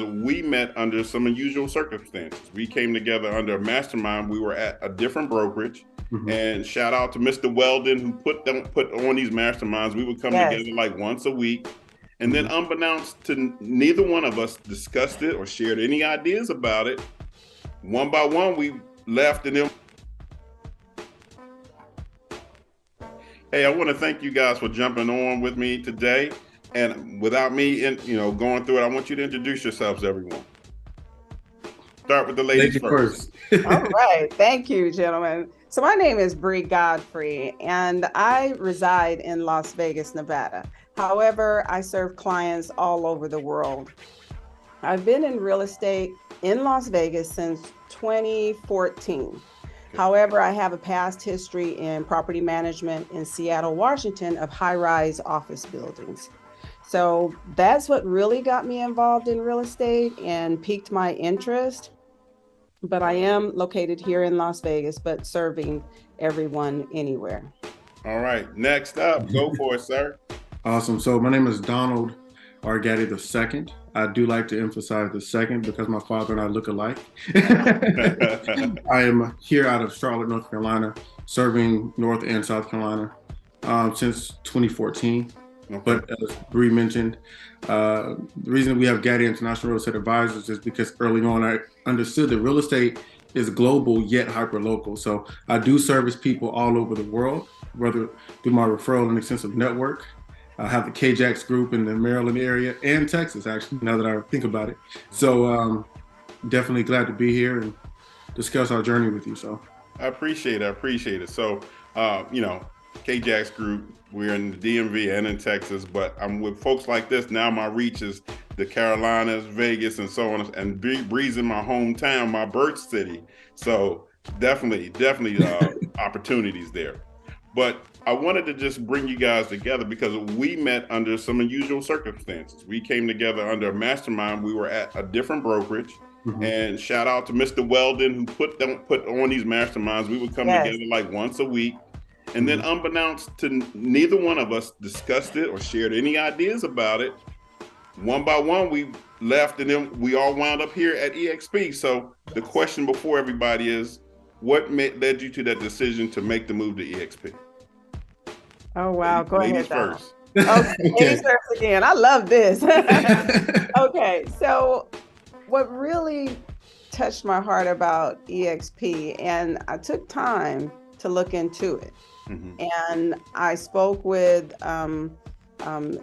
We met under some unusual circumstances. We came together under a mastermind. We were at a different brokerage. And shout out to Mr. Weldon who put on these masterminds. We would come Yes. together like once a week. And then unbeknownst to neither one of us discussed it or shared any ideas about it. One by one, we left and then hey, I want to thank you guys for jumping on with me today. And without me, going through it, I want you to introduce yourselves, everyone. Start with the ladies first. All right. Thank you, gentlemen. So my name is Bree Godfrey, and I reside in Las Vegas, Nevada. However, I serve clients all over the world. I've been in real estate in Las Vegas since 2014. However, I have a past history in property management in Seattle, Washington, of high-rise office buildings. So that's what really got me involved in real estate and piqued my interest. But I am located here in Las Vegas, but serving everyone anywhere. All right, next up, go for it, sir. Awesome. So my name is Donald Argatti II. I do like to emphasize the second because my father and I look alike. I am here out of Charlotte, North Carolina, serving North and South Carolina since 2014. Okay. But as Bree mentioned, the reason we have Gaddy International Real Estate Advisors is because early on I understood that real estate is global yet hyper-local. So I do service people all over the world, whether through my referral and extensive network. I have the KJAX group in the Maryland area and Texas, actually, now that I think about it. So definitely glad to be here and discuss our journey with you. So I appreciate it. So, KJAX group, we're in the DMV and in Texas, but I'm with folks like this. Now my reach is the Carolinas, Vegas, and so on, and Bree's in my hometown, my birth city. So definitely opportunities there. But I wanted to just bring you guys together because we met under some unusual circumstances. We came together under a mastermind. We were at a different brokerage. And shout out to Mr. Weldon who put on these masterminds. We would come together like once a week. And then unbeknownst to neither one of us discussed it or shared any ideas about it. One by one, we left and then we all wound up here at EXP. So the question before everybody is, what led you to that decision to make the move to EXP? Oh, wow. Go ladies ahead. First. Okay, ladies first again. I love this. Okay, so what really touched my heart about EXP, and I took time to look into it. And I spoke with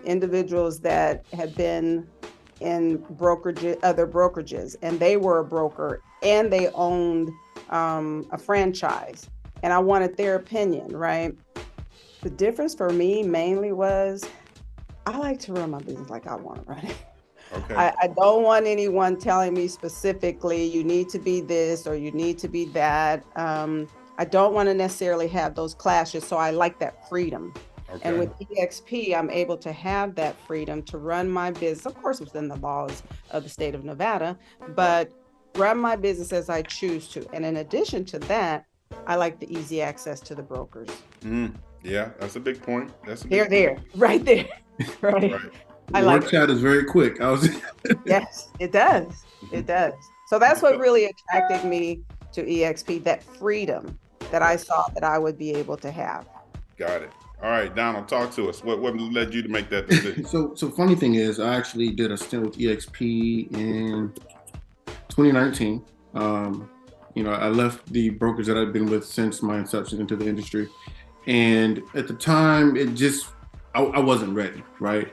individuals that had been in other brokerages, and they were a broker and they owned a franchise, and I wanted their opinion, right? The difference for me mainly was I like to run my business like I want to run it. Okay. I don't want anyone telling me specifically, you need to be this or you need to be that. I don't want to necessarily have those clashes. So I like that freedom. Okay. And with EXP, I'm able to have that freedom to run my business, of course, within the laws of the state of Nevada, but run my business as I choose to. And in addition to that, I like the easy access to the brokers. Yeah, that's a big point. Right there. Right. The work chat is very quick. Yes, it does. It does. So that's what really attracted me to EXP, that freedom that I saw that I would be able to have. Got it. All right, Donald, talk to us. What led you to make that decision? So funny thing is, I actually did a stint with EXP in 2019. I left the brokers that I've been with since my inception into the industry. And at the time, I wasn't ready, right?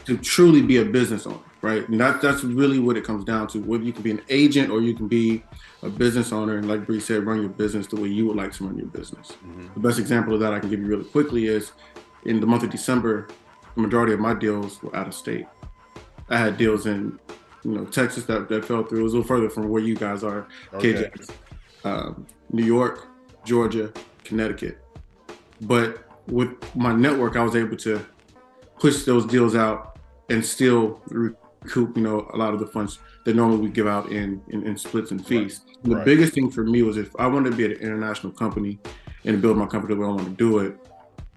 To truly be a business owner, right? And that's really what it comes down to. Whether you can be an agent or you can be a business owner, and like Bree said, run your business the way you would like to run your business. The best example of that I can give you really quickly is in the month of December, the majority of my deals were out of state. I had deals in, Texas that fell through. It was a little further from where you guys are, KJAX, New York, Georgia, Connecticut. But with my network, I was able to push those deals out and still recoup, a lot of the funds that normally we give out in splits and fees. The biggest thing for me was if I wanted to be at an international company and build my company the way I want to do it,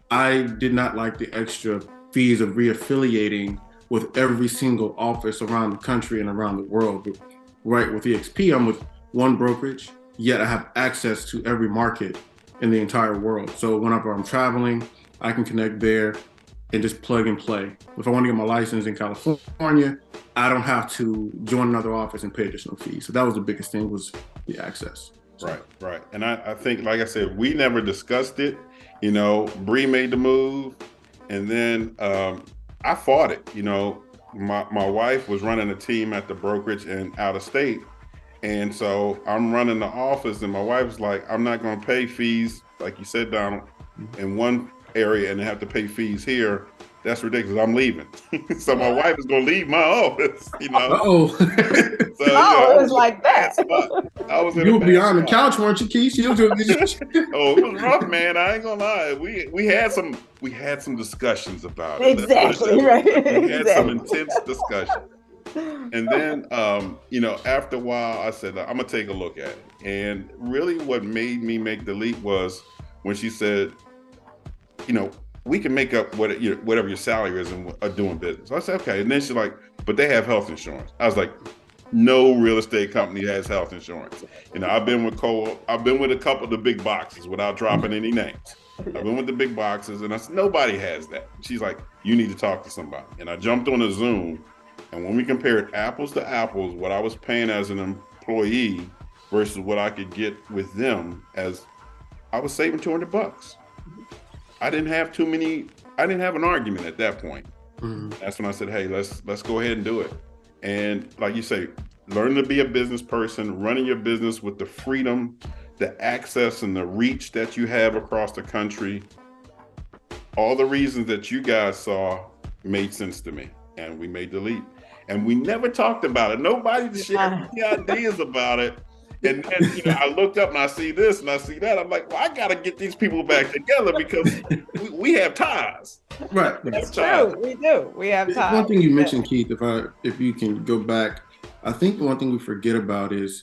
I did not like the extra fees of reaffiliating with every single office around the country and around the world. But, right, with EXP, I'm with one brokerage, yet I have access to every market in the entire world. So whenever I'm traveling, I can connect there and just plug and play. If I want to get my license in California, I don't have to join another office and pay additional fees. So that was the biggest thing, was the access. So. Right. And I think, like I said, we never discussed it. Bree made the move, and then I fought it. My wife was running a team at the brokerage and out of state. And so I'm running the office, and my wife's like, I'm not going to pay fees, like you said, Donald, in one area and have to pay fees here. That's ridiculous. I'm leaving. So my wife is going to leave my office, Uh-oh. So, it was like that. I was in You a were bad beyond the spot. couch, weren't you, Keith? Oh, it was rough, man. I ain't gonna lie. We had some discussions about it. Exactly, right. We had some intense discussion. And then, after a while, I said, I'm gonna take a look at it. And really, what made me make the leap was when she said, we can make up whatever your salary is and doing business. So I said, okay. And then she's like, but they have health insurance. I was like, no real estate company has health insurance. I've been with a couple of the big boxes without dropping any names. I've been with the big boxes, and I said, nobody has that. She's like, you need to talk to somebody. And I jumped on a Zoom, and when we compared apples to apples, what I was paying as an employee versus what I could get with them, as I was saving $200. I didn't have an argument at that point. Mm-hmm. That's when I said, hey, let's go ahead and do it. And like you say, learn to be a business person, running your business with the freedom, the access, and the reach that you have across the country. All the reasons that you guys saw made sense to me, and we made the leap. And we never talked about it. Nobody shared any ideas about it. And I looked up and I see this and I see that. I'm like, well, I got to get these people back together because we have ties. Right. That's true. We do. We have ties. One thing you mentioned, Keith, if you can go back, I think the one thing we forget about is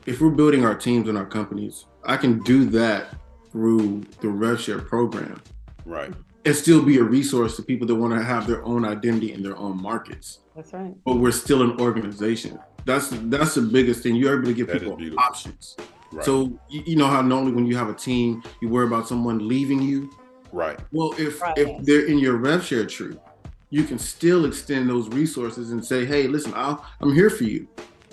if we're building our teams and our companies, I can do that through the RevShare program. Right. And still be a resource to people that want to have their own identity in their own markets. That's right. But we're still an organization. That's the biggest thing. You're able to give people options. Right. So you know how normally when you have a team, you worry about someone leaving you. Right. Well, if they're in your RevShare tree, you can still extend those resources and say, hey, listen, I'm here for you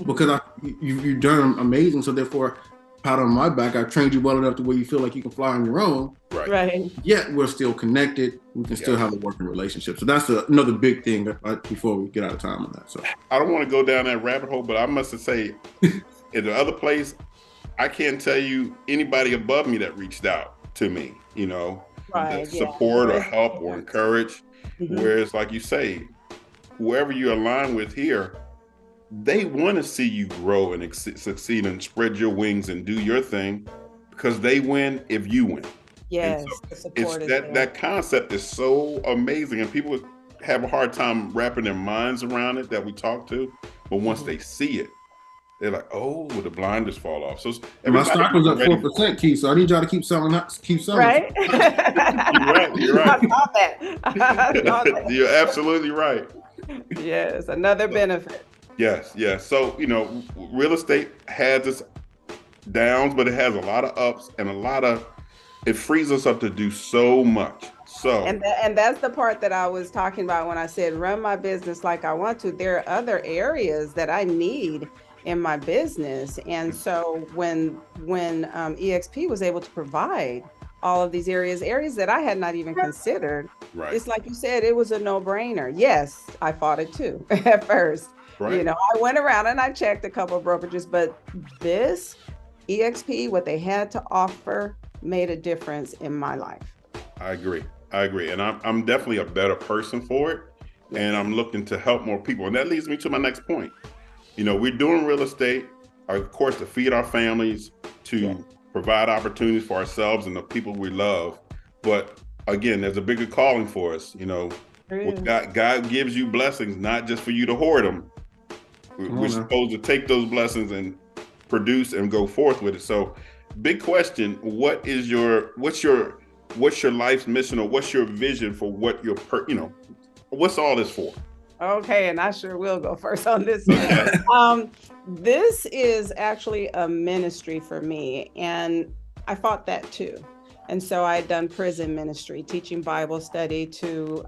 because you've done amazing. So therefore, pat on my back, I've trained you well enough to where you feel like you can fly on your own. Right. Yet we're still connected. We can still have a working relationship. So that's another big thing before we get out of time on that. So I don't want to go down that rabbit hole, but I must say, in the other place, I can't tell you anybody above me that reached out to me, that support or help or encourage. Mm-hmm. Whereas, like you say, whoever you align with here, they want to see you grow and succeed and spread your wings and do your thing because they win if you win. Yes, so that concept is so amazing, and people have a hard time wrapping their minds around it that we talk to. But once they see it, they're like, "Oh, the blinders fall off." So my stock was up 4%, Keith. So I need y'all to keep selling. Right? You're right. I saw that. You're absolutely right. Yes, another benefit. Yes. So real estate has its downs, but it has a lot of ups and it frees us up to do so much. So and that's the part that I was talking about when I said run my business like I want to. There are other areas that I need in my business, and so when EXP was able to provide all of these areas that I had not even considered, it's like you said, it was a no-brainer. Yes, I fought it too at first. Right. I went around and I checked a couple of brokerages, but this EXP, what they had to offer, made a difference in my life. I agree. And I'm definitely a better person for it. And I'm looking to help more people. And that leads me to my next point. We're doing real estate, of course, to feed our families, to provide opportunities for ourselves and the people we love. But again, there's a bigger calling for us. God gives you blessings, not just for you to hoard them. We're supposed to take those blessings and produce and go forth with it. So big question, what's your life's mission, or what's your vision for what what's all this for? Okay, and I sure will go first on this one. This is actually a ministry for me, and I fought that too. And so I had done prison ministry, teaching Bible study to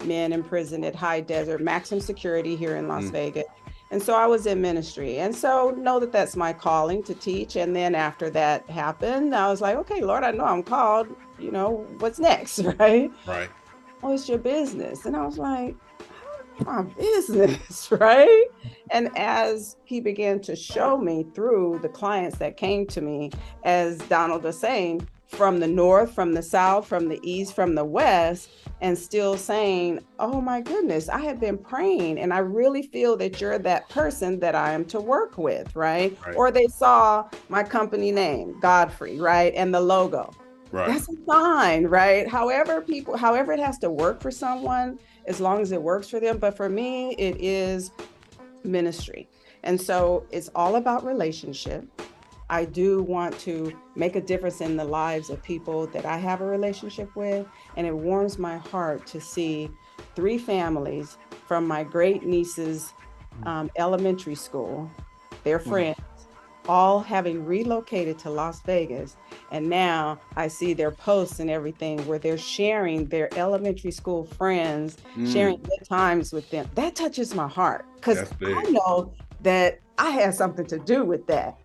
men in prison at high desert, maximum security here in Las Vegas. And so I was in ministry. And so know that that's my calling to teach. And then after that happened, I was like, okay, Lord, I know I'm called. You know, what's next, right? Right. Oh, it's your business. And I was like, my business, right? And as he began to show me through the clients that came to me, as Donald was saying, from the north, from the south, from the east, from the west, and still saying, oh my goodness, I have been praying and I really feel that you're that person that I am to work with, right? Right. Or they saw my company name, Godfrey, right? And the logo. Right. That's a sign, right? However it has to work for someone, as long as it works for them. But for me, it is ministry. And so it's all about relationship. I do want to make a difference in the lives of people that I have a relationship with. And it warms my heart to see 3 families from my great niece's elementary school, their friends, all having relocated to Las Vegas. And now I see their posts and everything where they're sharing their elementary school friends, sharing good times with them. That touches my heart because I know that I had something to do with that.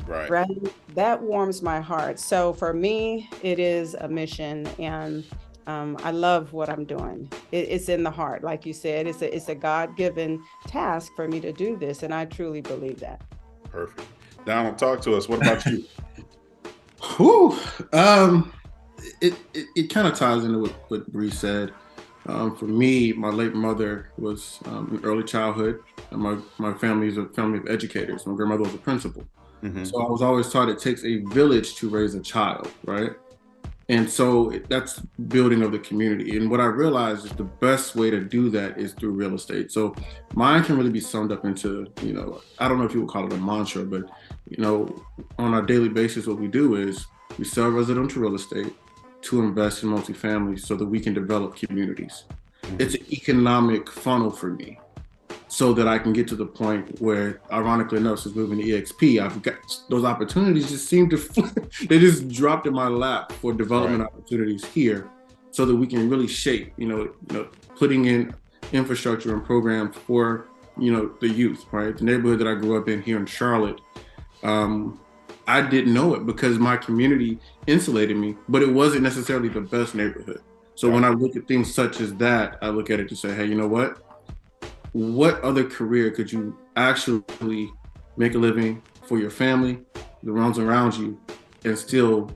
Right. That warms my heart. So for me, it is a mission, and I love what I'm doing. It's in the heart. Like you said, it's a God-given task for me to do this. And I truly believe that. Perfect. Donald, talk to us. What about you? Whew. It kind of ties into what Bree said. For me, my late mother was in early childhood. And my family is a family of educators. My grandmother was a principal. So I was always taught it takes a village to raise a child, right? And so that's building of the community. And what I realized is the best way to do that is through real estate. So mine can really be summed up into, I don't know if you would call it a mantra, but, on a daily basis, what we do is we sell residential real estate to invest in multifamily so that we can develop communities. It's an economic funnel for me, so that I can get to the point where, ironically enough, since moving to EXP, I've got those opportunities just seem to, they just dropped in my lap for development opportunities here, so that we can really shape, putting in infrastructure and programs for, the youth, right? The neighborhood that I grew up in here in Charlotte, I didn't know it because my community insulated me, but it wasn't necessarily the best neighborhood. So when I look at things such as that, I look at it to say, hey, you know what other career could you actually make a living for your family, the ones around you, and still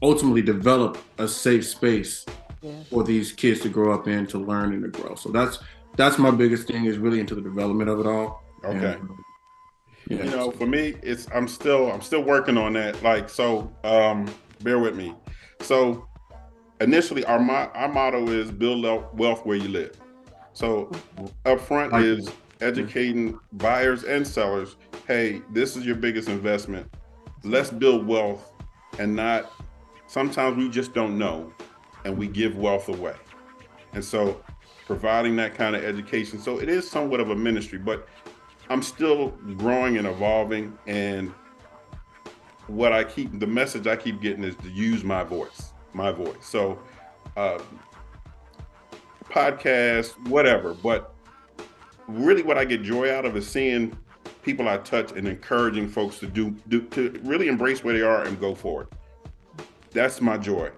ultimately develop a safe space for these kids to grow up in, to learn and to grow. So that's my biggest thing, is really into the development of it all. Okay. And, for me, I'm still working on that. Bear with me. So initially our motto is build wealth where you live. So up front is educating buyers and sellers. Hey, this is your biggest investment. Let's build wealth, and not, sometimes we just don't know and we give wealth away. And so providing that kind of education. So it is somewhat of a ministry, but I'm still growing and evolving. And the message I keep getting is to use my voice. So podcast, whatever. But really what I get joy out of is seeing people I touch and encouraging folks to really embrace where they are and go forward. That's my joy.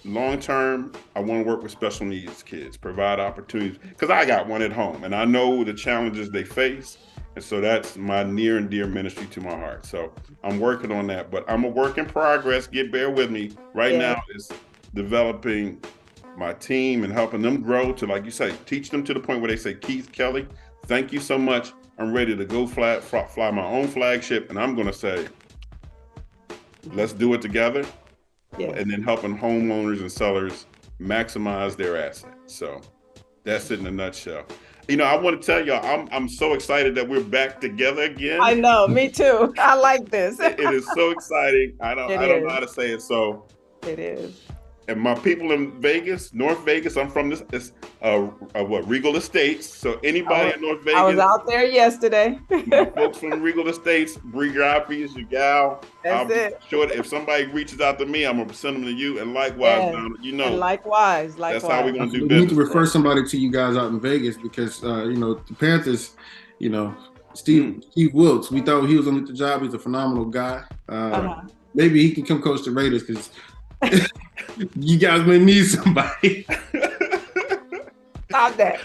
Long term, I want to work with special needs kids, provide opportunities, because I got one at home and I know the challenges they face. And so that's my near and dear ministry to my heart. So I'm working on that, but I'm a work in progress. Bear with me. Right now is developing my team and helping them grow to, like you say, teach them to the point where they say, Keith, Kelly, thank you so much. I'm ready to go fly my own flagship. And I'm going to say, let's do it together. And then helping homeowners and sellers maximize their assets. So that's it in a nutshell. I want to tell y'all, I'm so excited that we're back together again. I know, me too. I like this. It is so exciting. I don't know how to say it. So it is. And my people in Vegas, North Vegas, I'm from this, it's Regal Estates. So anybody in North I was Vegas, out there yesterday. my folks from Regal Estates, Bree Grappies, your gal. That's I'll be it. sure that if somebody reaches out to me, I'm gonna send them to you. And likewise, Yes. Donna, you And know, likewise, that's how we're likewise. gonna do We need to business, refer bro. somebody to you guys out in Vegas because the Panthers, you know, Steve Mm. Steve Wilkes. We thought he was gonna get the job. He's a phenomenal guy. Uh-huh. Maybe he can come coach the Raiders because you guys may need somebody. Stop that.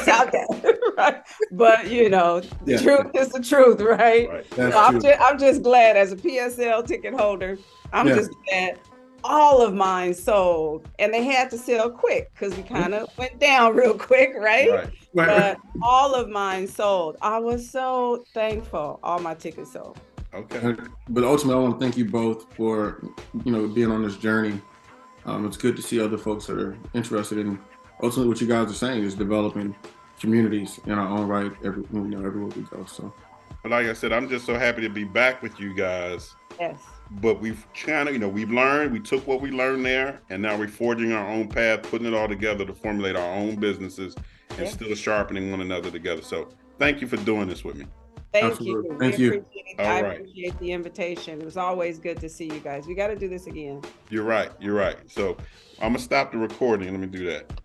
Stop that. Right. But the Yeah. truth is the truth, right? Right. That's So true. I'm just glad as a PSL ticket holder, I'm Yeah. just glad all of mine sold. And they had to sell quick because we kind of went down real quick, right? Right. But all of mine sold. I was so thankful. All my tickets sold. Okay. But ultimately, I want to thank you both for being on this journey. It's good to see other folks that are interested in ultimately what you guys are saying is developing communities in our own right everywhere we go. So, But like I said, I'm just so happy to be back with you guys. Yes. But we've kind of, we've learned, we took what we learned there, and now we're forging our own path, putting it all together to formulate our own businesses and still sharpening one another together. So thank you for doing this with me. Thank absolutely. you. Thank We you. appreciate it. All I right. appreciate the invitation. It was always good to see you guys. We got to do this again. You're right. You're right. So I'm going to stop the recording. Let me do that.